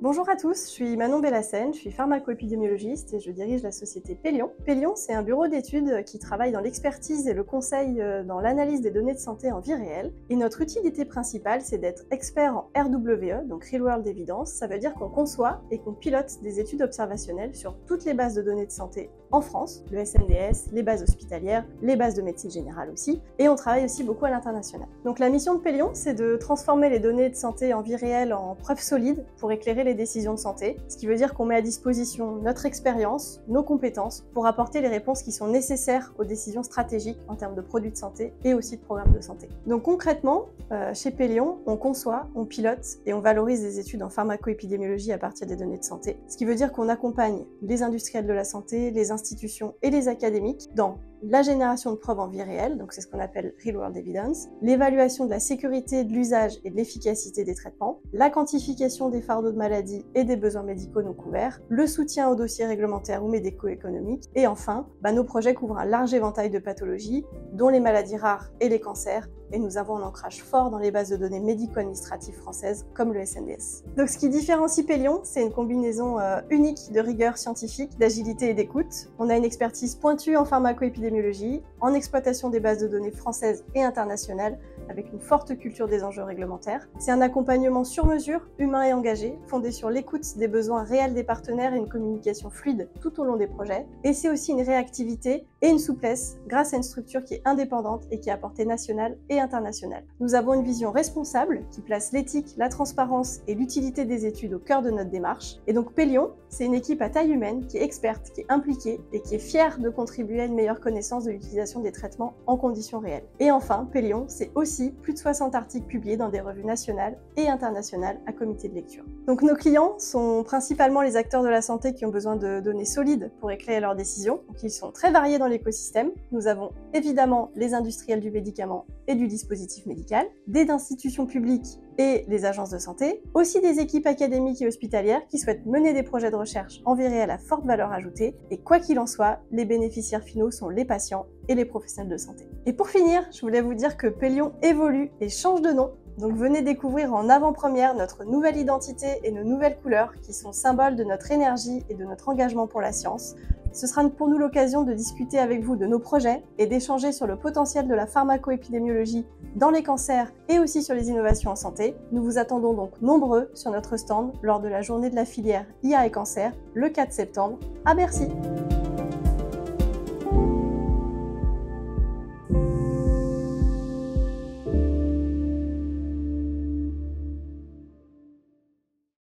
Bonjour à tous, je suis Manon Bellassène, je suis pharmacoépidémiologiste et je dirige la société Pélion. Pélion, c'est un bureau d'études qui travaille dans l'expertise et le conseil dans l'analyse des données de santé en vie réelle. Et notre utilité principale, c'est d'être expert en RWE, donc Real World Evidence. Ça veut dire qu'on conçoit et qu'on pilote des études observationnelles sur toutes les bases de données de santé en France, le SNDS, les bases hospitalières, les bases de médecine générale aussi, et on travaille aussi beaucoup à l'international. Donc la mission de Pélion, c'est de transformer les données de santé en vie réelle en preuves solides pour éclairer les décisions de santé, ce qui veut dire qu'on met à disposition notre expérience, nos compétences, pour apporter les réponses qui sont nécessaires aux décisions stratégiques en termes de produits de santé et aussi de programmes de santé. Donc concrètement, chez Pélion, on conçoit, on pilote et on valorise des études en pharmacoépidémiologie à partir des données de santé, ce qui veut dire qu'on accompagne les industriels de la santé, les institutions et les académiques dans la génération de preuves en vie réelle, donc c'est ce qu'on appelle Real World Evidence, l'évaluation de la sécurité, de l'usage et de l'efficacité des traitements, la quantification des fardeaux de maladie et des besoins médicaux non couverts, le soutien aux dossiers réglementaires ou médico-économiques, et enfin, nos projets couvrent un large éventail de pathologies, dont les maladies rares et les cancers, et nous avons un ancrage fort dans les bases de données médico-administratives françaises, comme le SNDS. Donc ce qui différencie Pélion, c'est une combinaison unique de rigueur scientifique, d'agilité et d'écoute. On a une expertise pointue en pharmacoépidémiologie, en exploitation des bases de données françaises et internationales, avec une forte culture des enjeux réglementaires. C'est un accompagnement sur mesure, humain et engagé, fondé sur l'écoute des besoins réels des partenaires et une communication fluide tout au long des projets. Et c'est aussi une réactivité et une souplesse grâce à une structure qui est indépendante et qui est à portée nationale et internationale. Nous avons une vision responsable qui place l'éthique, la transparence et l'utilité des études au cœur de notre démarche. Et donc Pélion, c'est une équipe à taille humaine qui est experte, qui est impliquée et qui est fière de contribuer à une meilleure connaissance de l'utilisation des traitements en conditions réelles. Et enfin, Pélion, c'est aussi plus de 60 articles publiés dans des revues nationales et internationales à comité de lecture. Donc nos clients sont principalement les acteurs de la santé qui ont besoin de données solides pour éclairer leurs décisions. Donc ils sont très variés dans l'écosystème. Nous avons évidemment les industriels du médicament et du dispositif médical, des institutions publiques et les agences de santé, aussi des équipes académiques et hospitalières qui souhaitent mener des projets de recherche en vie réelle à forte valeur ajoutée. Et quoi qu'il en soit, les bénéficiaires finaux sont les patients et les professionnels de santé. Et pour finir, je voulais vous dire que Pélion évolue et change de nom. Donc venez découvrir en avant-première notre nouvelle identité et nos nouvelles couleurs qui sont symboles de notre énergie et de notre engagement pour la science. Ce sera pour nous l'occasion de discuter avec vous de nos projets et d'échanger sur le potentiel de la pharmacoépidémiologie dans les cancers et aussi sur les innovations en santé. Nous vous attendons donc nombreux sur notre stand lors de la journée de la filière IA et cancer le 4 septembre à Bercy.